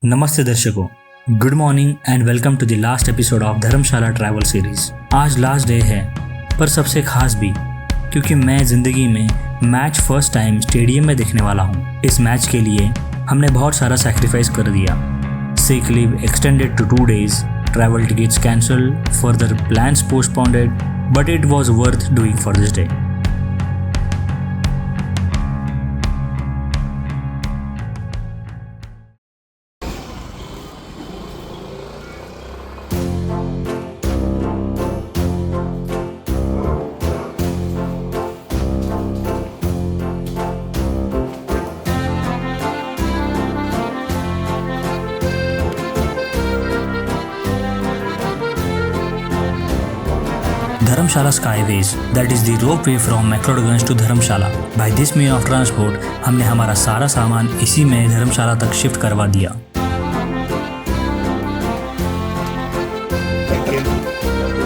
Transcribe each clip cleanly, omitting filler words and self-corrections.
नमस्ते दर्शकों, good morning and welcome to the last episode of Dharamshala travel series. आज last day है, पर सबसे खास भी क्योंकि मैं ज़िंदगी में मैच फर्स्ट टाइम स्टेडियम में देखने वाला हूँ। इस मैच के लिए हमने बहुत सारा सैक्रिफाइस कर दिया। Sick leave extended to 2 days, travel tickets cancelled, further plans postponed, but it was worth doing for this day. Dharamshala Skyways, that is the ropeway from McLeodganj to Dharamshala. By this mean of transport, हमने हमारा सारा सामान इसी में धर्मशाला तक shift करवा दिया।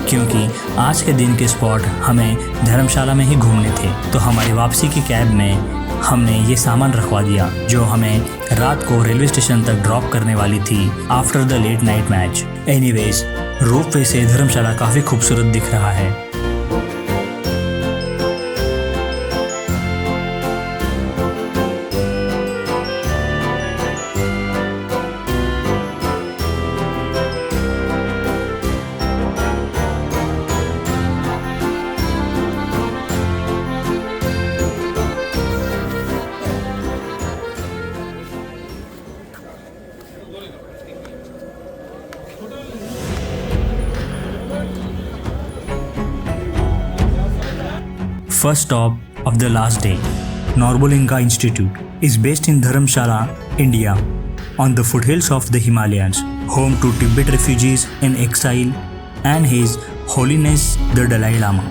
क्योंकि आज के दिन के स्पॉट हमें धर्मशाला में ही घूमने थे, तो हमारी वापसी की कैब में हमने ये सामान रखवा दिया जो हमें रात को रेलवे स्टेशन तक ड्रॉप करने वाली थी after the late night match. Anyways, ropeway से धर्मशाला काफ़ी खूबसूरत दिख रहा है। First stop of the last day, Norbolinga Institute is based in Dharamshala, India, on the foothills of the Himalayas, home to Tibet refugees in exile and His Holiness the Dalai Lama.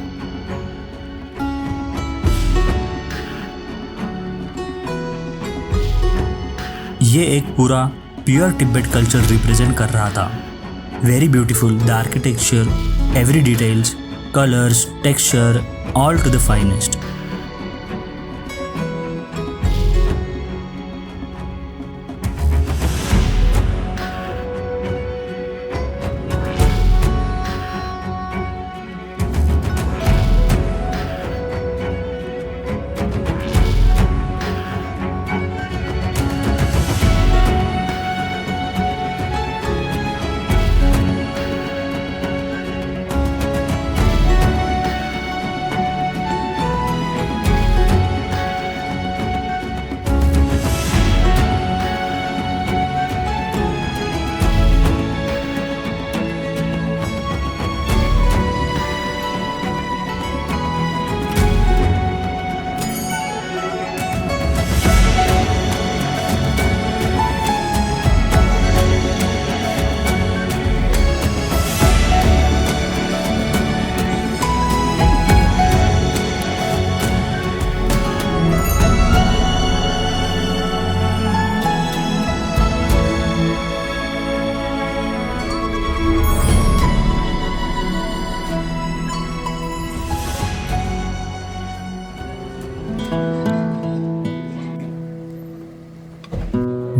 ये एक पूरा pure Tibet culture represent कर रहा था। Very beautiful, the architecture, every details, colors, texture, all to the finest.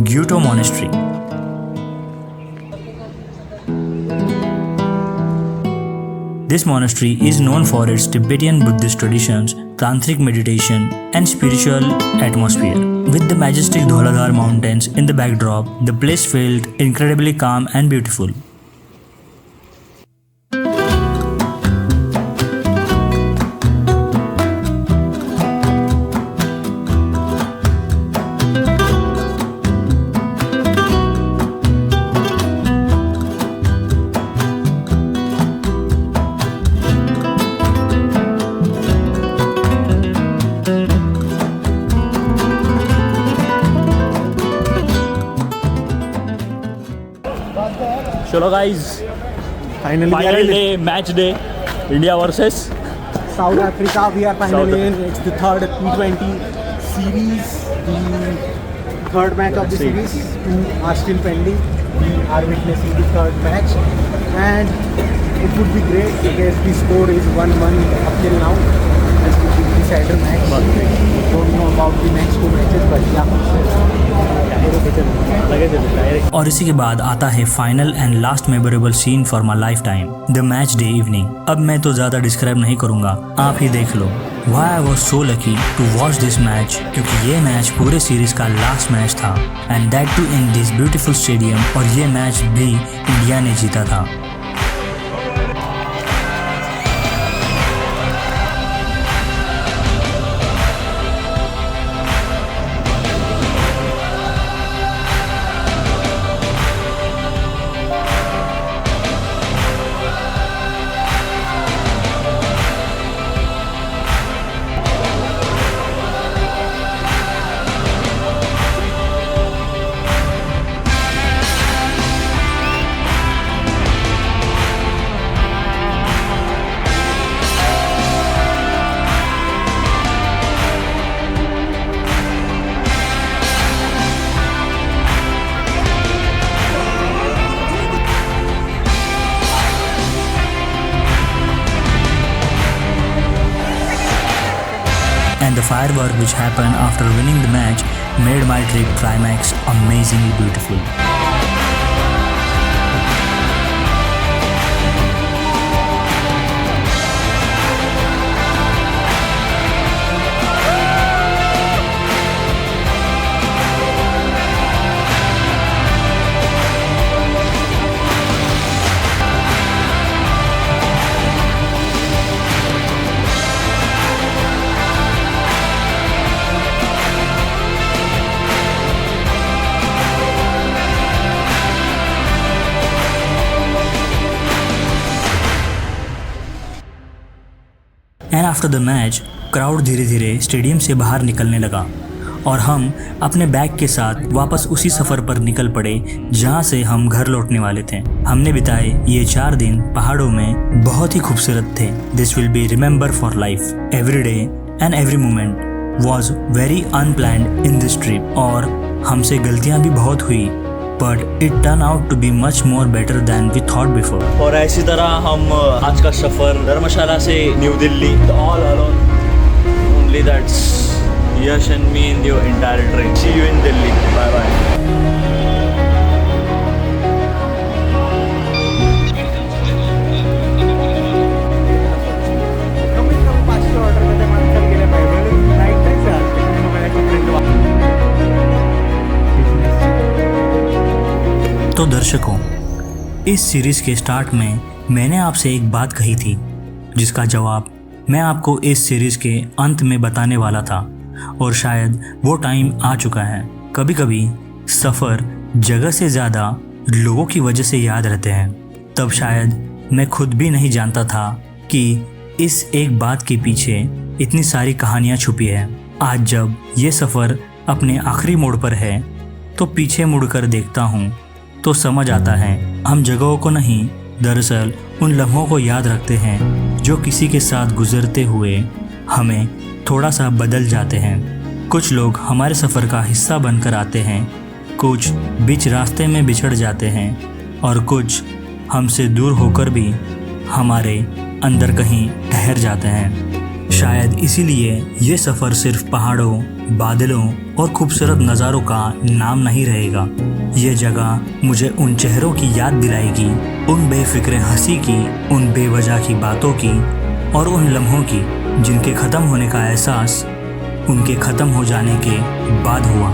Gyuto Monastery. This monastery is known for its Tibetan Buddhist traditions, tantric meditation, and spiritual atmosphere. With the majestic Dhauladhar mountains in the backdrop, the place felt incredibly calm and beautiful. चलो guys, final day, match day, India versus South Africa. We are finally in. It's the third T20 series, the third match of the series. Two are still pending. We are witnessing the third match, and it would be great because the score is 1-1 up till now. As you can decider match. Don't know about the next two matches, but yeah. और इसी के बाद आता है final and last memorable scene for my lifetime, the match day evening. अब मैं तो ज़्यादा डिस्क्राइब नहीं करूँगा, आप ही देख लो। Why I was so lucky to watch this match, क्योंकि ये मैच पूरे सीरीज का लास्ट मैच था, and that too in this beautiful stadium. और ये मैच भी इंडिया ने जीता था। And the firework which happened after winning the match made my trip climax amazingly beautiful. And after the match crowd धीरे धीरे stadium से बाहर निकलने लगा और हम अपने बैग के साथ वापस उसी सफ़र पर निकल पड़े जहां से हम घर लौटने वाले थे। हमने बिताए ये 4 दिन पहाड़ों में बहुत ही खूबसूरत थे। This will be remember for life. Every day and every moment was very unplanned in this trip, और हमसे गलतियाँ भी बहुत हुई, but it turn out to be much more better than we thought before. और इसी तरह हम आज का सफ़र धर्मशाला से New Delhi, all alone, only that's Yash and me in your entire train. See you in Delhi, bye bye. तो दर्शकों, इस सीरीज़ के स्टार्ट में मैंने आपसे एक बात कही थी जिसका जवाब मैं आपको इस सीरीज़ के अंत में बताने वाला था, और शायद वो टाइम आ चुका है। कभी कभी सफ़र जगह से ज़्यादा लोगों की वजह से याद रहते हैं। तब शायद मैं खुद भी नहीं जानता था कि इस एक बात के पीछे इतनी सारी कहानियाँ छुपी है। आज जब ये सफ़र अपने आखिरी मोड़ पर है तो पीछे मुड़कर देखता हूँ तो समझ आता है हम जगहों को नहीं, दरअसल उन लम्हों को याद रखते हैं जो किसी के साथ गुजरते हुए हमें थोड़ा सा बदल जाते हैं। कुछ लोग हमारे सफ़र का हिस्सा बनकर आते हैं, कुछ बीच रास्ते में बिछड़ जाते हैं, और कुछ हमसे दूर होकर भी हमारे अंदर कहीं ठहर जाते हैं। शायद इसीलिए ये सफ़र सिर्फ पहाड़ों, बादलों और खूबसूरत नज़ारों का नाम नहीं रहेगा। ये जगह मुझे उन चेहरों की याद दिलाएगी, उन बेफिक्र हंसी की, उन बेवजह की बातों की, और उन लम्हों की जिनके ख़त्म होने का एहसास उनके ख़त्म हो जाने के बाद हुआ।